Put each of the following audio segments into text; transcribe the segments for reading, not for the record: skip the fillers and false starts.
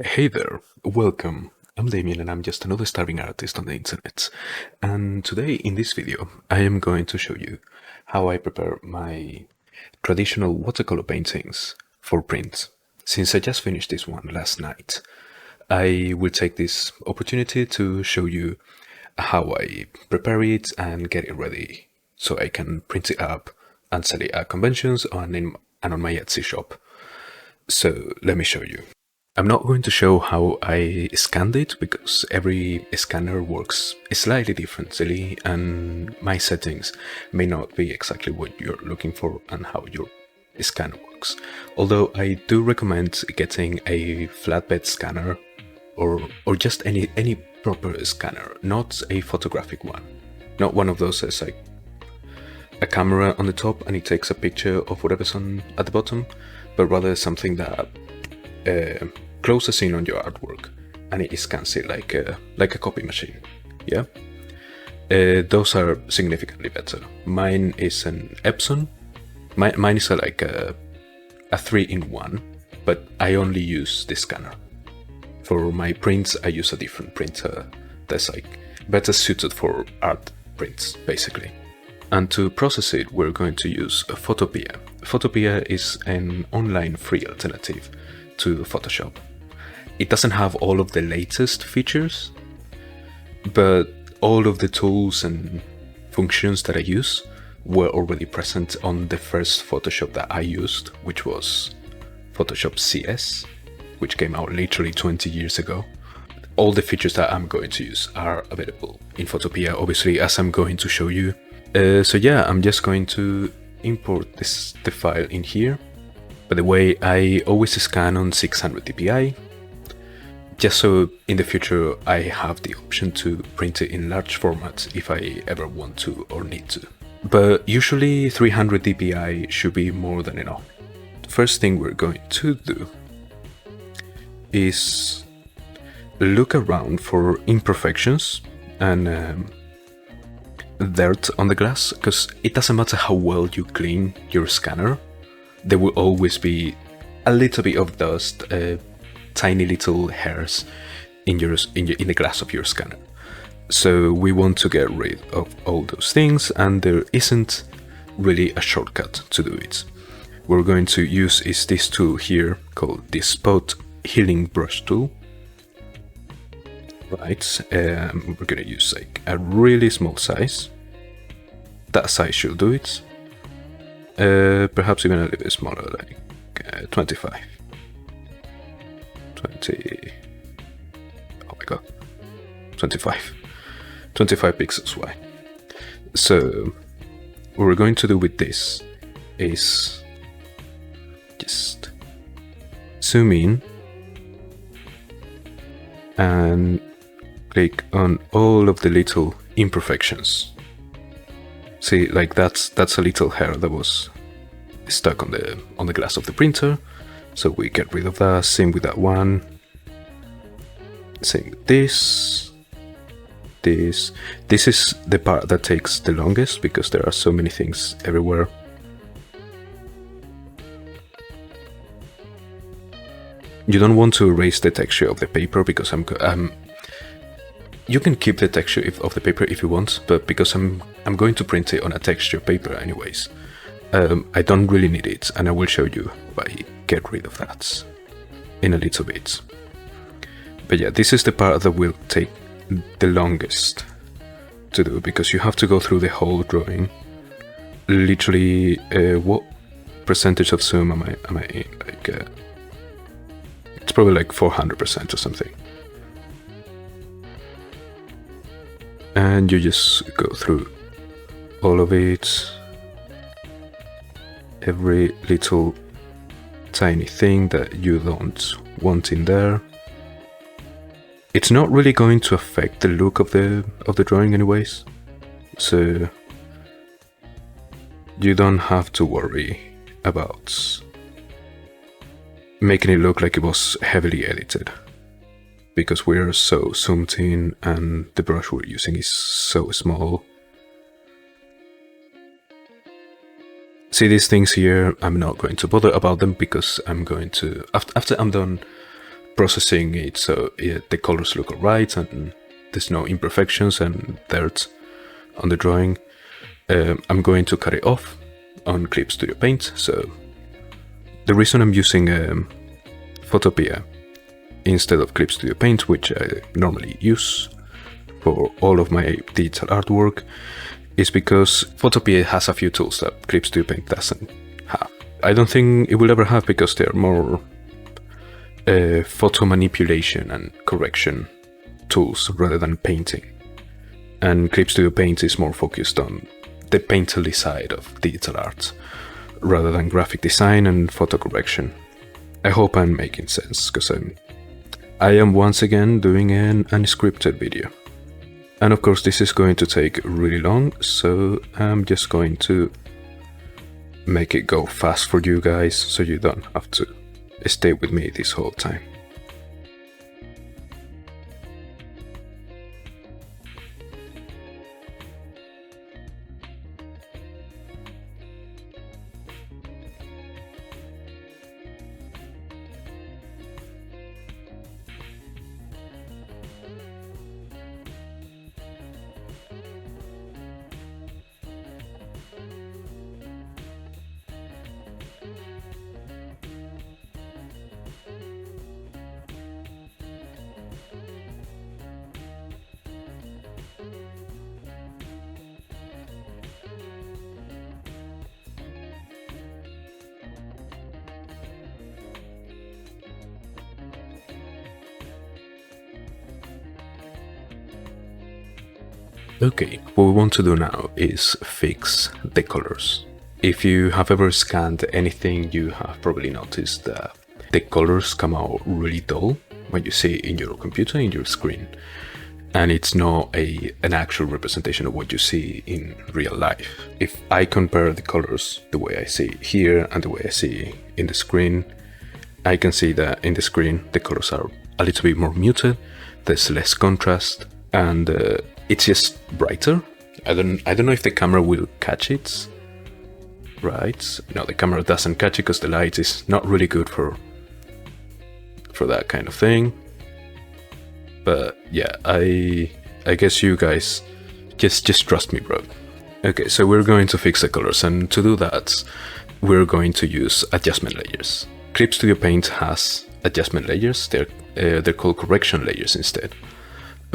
Hey there, welcome. I'm Damien and I'm just another starving artist on the internet. And today in this video, I am going to show you how I prepare my traditional watercolor paintings for print. Since I just finished this one last night, I will take this opportunity to show you how I prepare it and get it ready so I can print it up and sell it at conventions and on my Etsy shop. So let me show you. I'm not going to show how I scanned it because every scanner works slightly differently and my settings may not be exactly what you're looking for and how your scanner works. Although I do recommend getting a flatbed scanner or just any proper scanner, not a photographic one. Not one of those that's like a camera on the top and it takes a picture of whatever's on at the bottom, but rather something that closes in on your artwork and it scans it like a copy machine. Yeah, those are significantly better. Mine is an Epson. Mine is like a 3-in-1, but I only use this scanner. For my prints, I use a different printer that's like better suited for art prints, basically. And to process it, we're going to use a Photopea. Photopea is an online free alternative to Photoshop. It doesn't have all of the latest features, but all of the tools and functions that I use were already present on the first Photoshop that I used, which was Photoshop CS, which came out literally 20 years ago. All the features that I'm going to use are available in Photopea, obviously, as I'm going to show you. So yeah, I'm just going to import the file in here. By the way, I always scan on 600 dpi, just so in the future I have the option to print it in large format if I ever want to or need to. But usually 300 dpi should be more than enough. The first thing we're going to do is look around for imperfections and dirt on the glass, because it doesn't matter how well you clean your scanner, there will always be a little bit of dust, tiny little hairs in the glass of your scanner. So we want to get rid of all those things, and there isn't really a shortcut to do it. What we're going to use is this tool here called the Spot Healing Brush tool. Right, we're gonna use like a really small size. That size should do it. Perhaps even a little bit smaller, like 25. 20. Oh my god. 25. 25 pixels wide. So, what we're going to do with this is just zoom in and click on all of the little imperfections. See, like that's a little hair that was stuck on the glass of the printer, so we get rid of that. Same with that one. Same with this. This is the part that takes the longest because there are so many things everywhere. You don't want to erase the texture of the paper because you can keep the texture of the paper if you want, but because I'm going to print it on a texture paper anyways, I don't really need it, and I will show you why I get rid of that in a little bit. But yeah, this is the part that will take the longest to do because you have to go through the whole drawing. Literally, what percentage of zoom am I in? Like, it's probably like 400% or something. And you just go through all of it, every little tiny thing that you don't want in there. It's not really going to affect the look of the drawing anyways, so you don't have to worry about making it look like it was heavily edited, because we're so zoomed in and the brush we're using is so small. See these things here, I'm not going to bother about them because I'm going to, after I'm done processing it so the colors look alright and there's no imperfections and dirt on the drawing, I'm going to cut it off on Clip Studio Paint. So the reason I'm using Photopea instead of Clip Studio Paint, which I normally use for all of my digital artwork, is because Photopea has a few tools that Clip Studio Paint doesn't have. I don't think it will ever have because they're more photo manipulation and correction tools rather than painting. And Clip Studio Paint is more focused on the painterly side of digital art rather than graphic design and photo correction. I hope I'm making sense, because I am once again doing an unscripted video. And of course this is going to take really long, so I'm just going to make it go fast for you guys so you don't have to stay with me this whole time. Okay, what we want to do now is fix the colors. If you have ever scanned anything, you have probably noticed that the colors come out really dull when you see it in your computer, in your screen. And it's not an actual representation of what you see in real life. If I compare the colors the way I see it here and the way I see it in the screen, I can see that in the screen the colors are a little bit more muted, there's less contrast, and it's just brighter. I don't know if the camera will catch it. Right? No, the camera doesn't catch it because the light is not really good for that kind of thing. But yeah, I guess you guys just trust me, bro. Okay, so we're going to fix the colors, and to do that, we're going to use adjustment layers. Clip Studio Paint has adjustment layers. They're called correction layers instead.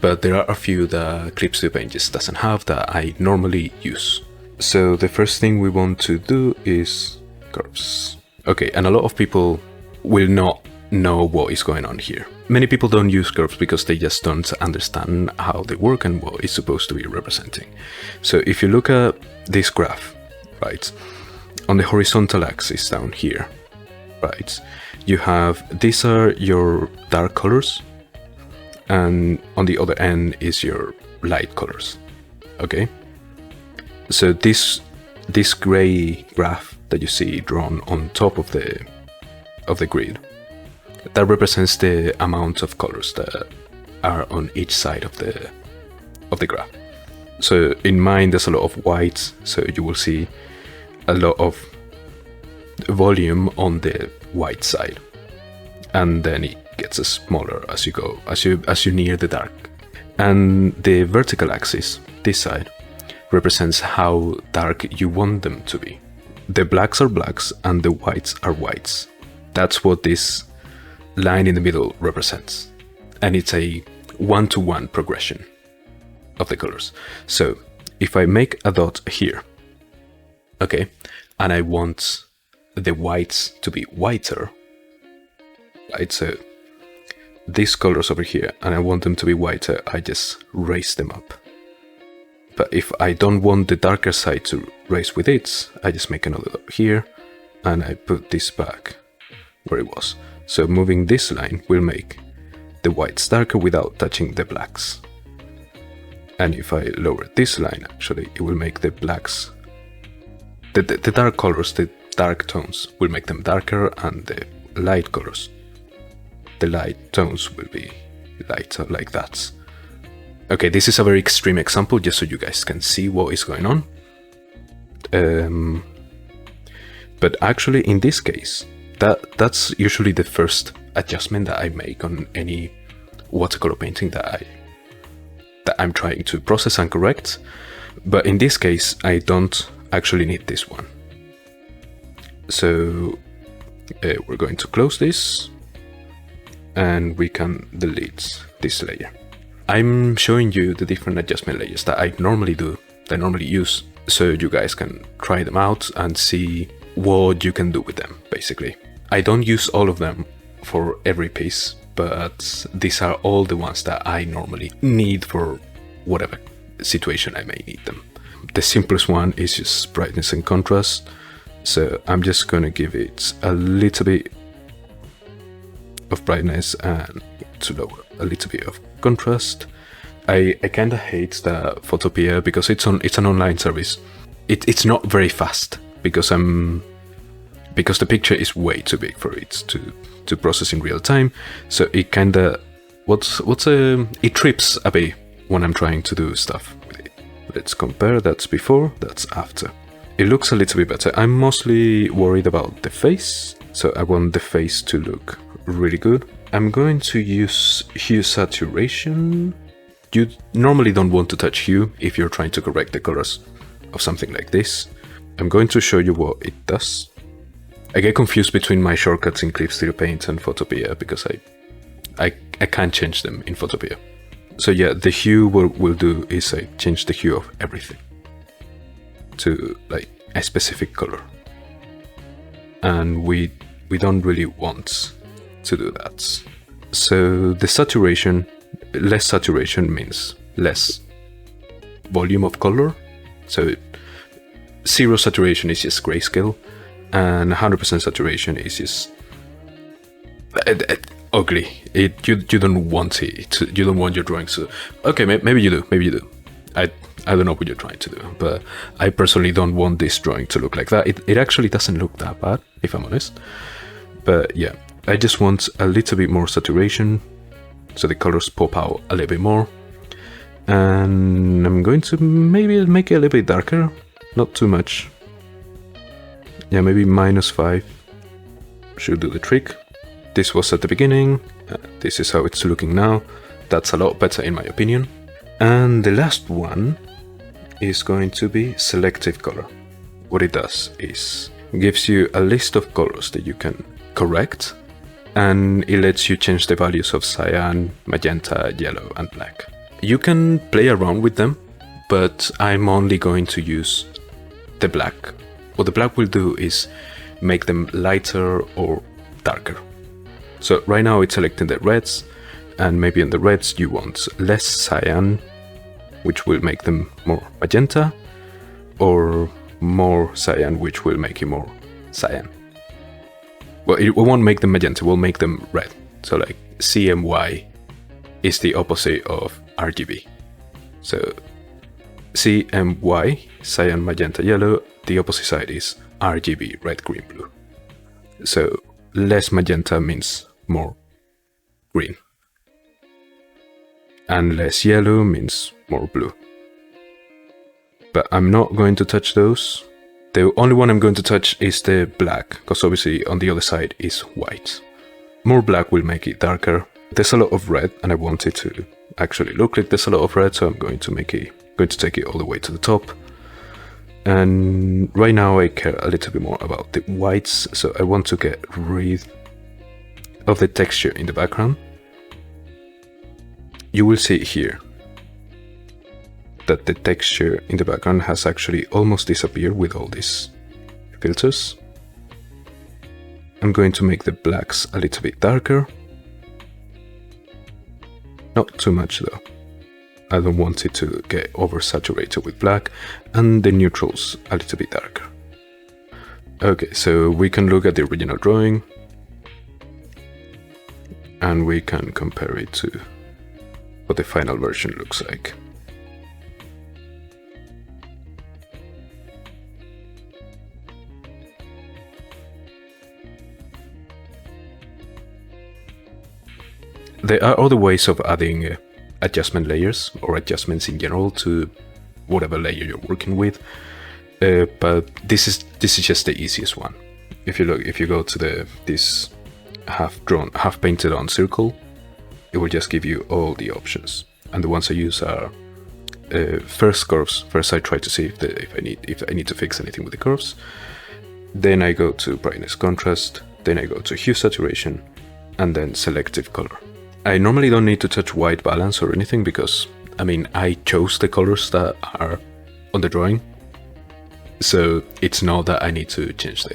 But there are a few that Clip Studio Paint just doesn't have that I normally use. So the first thing we want to do is curves. Okay, and a lot of people will not know what is going on here. Many people don't use curves because they just don't understand how they work and what it's supposed to be representing. So if you look at this graph, right, on the horizontal axis down here, right, you have, these are your dark colors, and on the other end is your light colors. Okay, so this gray graph that you see drawn on top of the grid, that represents the amount of colors that are on each side of the graph. So in mine there's a lot of whites, so you will see a lot of volume on the white side, and then it gets smaller as you go, as you near the dark. And the vertical axis, this side, represents how dark you want them to be. The blacks are blacks and the whites are whites. That's what this line in the middle represents. And it's a one-to-one progression of the colors. So if I make a dot here, okay, and I want the whites to be whiter, right, so these colors over here, and I want them to be whiter, I just raise them up. But if I don't want the darker side to raise with it, I just make another dot here, and I put this back where it was. So moving this line will make the whites darker without touching the blacks. And if I lower this line, actually, it will make the blacks, the dark colors, the dark tones, will make them darker, and the light colors, the light tones, will be lighter, like that. Okay, this is a very extreme example, just so you guys can see what is going on. But actually, in this case, that's usually the first adjustment that I make on any watercolor painting that I'm trying to process and correct. But in this case, I don't actually need this one. So we're going to close this and we can delete this layer. I'm showing you the different adjustment layers that I normally do, that I normally use, so you guys can try them out and see what you can do with them, basically. I don't use all of them for every piece, but these are all the ones that I normally need for whatever situation I may need them. The simplest one is just brightness and contrast. So I'm just gonna give it a little bit of brightness and to lower a little bit of contrast. I kinda hate the Photopea because it's an online service. It's not very fast because the picture is way too big for it to process in real time. So it kinda it trips a bit when I'm trying to do stuff with it. Let's compare. That's before, that's after. It looks a little bit better. I'm mostly worried about the face, so I want the face to look really good. I'm going to use hue saturation. You normally don't want to touch hue if you're trying to correct the colors of something like this. I'm going to show you what it does. I get confused between my shortcuts in Clip Studio Paint and Photopea because I can't change them in Photopea. So yeah, the hue we'll do is I change the hue of everything to like a specific color, and we don't really want to do that. So the saturation, less saturation means less volume of color. So 0 saturation is just grayscale, and 100% saturation is just ugly. You don't want it. You don't want your drawings to. Okay, maybe you do. Maybe you do. I don't know what you're trying to do, but I personally don't want this drawing to look like that. It actually doesn't look that bad, if I'm honest. But yeah, I just want a little bit more saturation, so the colors pop out a little bit more. And I'm going to maybe make it a little bit darker, not too much. Yeah, maybe -5 should do the trick. This was at the beginning, this is how it's looking now. That's a lot better in my opinion. And the last one is going to be selective color. What it does is gives you a list of colors that you can correct, and it lets you change the values of cyan, magenta, yellow and black. You can play around with them, but I'm only going to use the black. What the black will do is make them lighter or darker. So right now it's selecting the reds, and maybe in the reds you want less cyan, which will make them more magenta, or more cyan, which will make it more cyan. Well, it won't make them magenta, we'll make them red. So like CMY is the opposite of RGB. So CMY, cyan, magenta, yellow, the opposite side is RGB, red, green, blue. So less magenta means more green, and less yellow means more blue. But I'm not going to touch those. The only one I'm going to touch is the black, because obviously on the other side is white. More black will make it darker. There's a lot of red, and I want it to actually look like there's a lot of red, so I'm going to take it all the way to the top. And right now I care a little bit more about the whites, so I want to get rid of the texture in the background. You will see here that the texture in the background has actually almost disappeared with all these filters. I'm going to make the blacks a little bit darker. Not too much though. I don't want it to get oversaturated with black, and the neutrals a little bit darker. Okay, so we can look at the original drawing and we can compare it to what the final version looks like. There are other ways of adding adjustment layers or adjustments in general to whatever layer you're working with, but this is just the easiest one. If you go to this have painted on circle, it will just give you all the options. And the ones I use are first curves. First I try to see if I need to fix anything with the curves. Then I go to brightness contrast, then I go to hue saturation, and then selective color. I normally don't need to touch white balance or anything because, I mean, I chose the colors that are on the drawing. So it's not that I need to change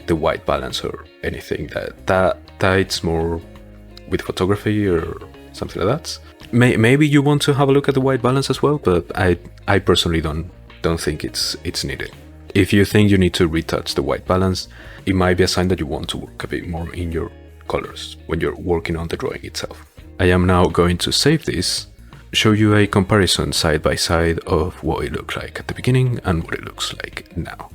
the white balance or anything. That it's more with photography or something like that. Maybe you want to have a look at the white balance as well, but I personally don't think it's needed. If you think you need to retouch the white balance, it might be a sign that you want to work a bit more in your colors when you're working on the drawing itself. I am now going to save this, show you a comparison side by side of what it looked like at the beginning and what it looks like now.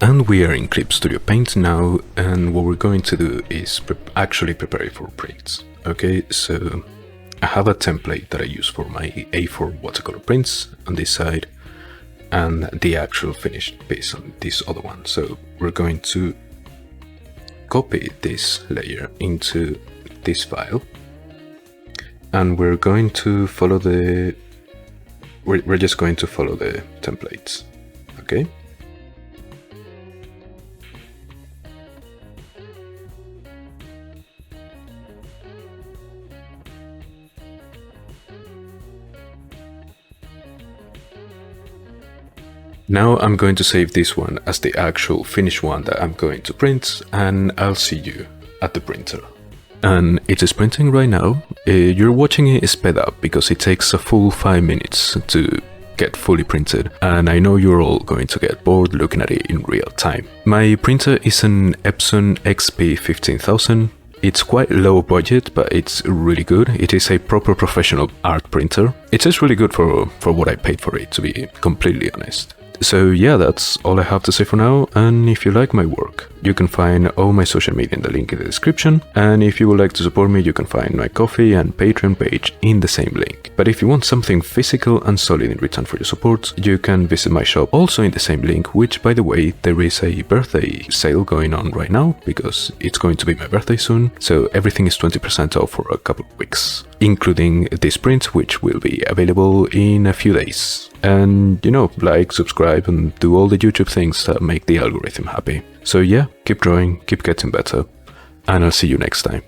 And we are in Clip Studio Paint now, and what we're going to do is actually prepare it for prints. Okay, so I have a template that I use for my A4 watercolor prints on this side, and the actual finished piece on this other one. So we're going to copy this layer into this file, and we're going to follow we're just going to follow the templates. Okay. Now I'm going to save this one as the actual finished one that I'm going to print, and I'll see you at the printer. And it is printing right now. You're watching it sped up because it takes a full 5 minutes to get fully printed, and I know you're all going to get bored looking at it in real time. My printer is an Epson XP15000. It's quite low budget, but it's really good. It is a proper professional art printer. It is really good for what I paid for it, to be completely honest. So yeah, that's all I have to say for now, and if you like my work, you can find all my social media in the link in the description, and if you would like to support me, you can find my Ko-fi and Patreon page in the same link. But if you want something physical and solid in return for your support, you can visit my shop also in the same link, which, by the way, there is a birthday sale going on right now, because it's going to be my birthday soon, so everything is 20% off for a couple of weeks, including this print, which will be available in a few days. And, you know, like, subscribe, and do all the YouTube things that make the algorithm happy. So yeah, keep drawing, keep getting better, and I'll see you next time.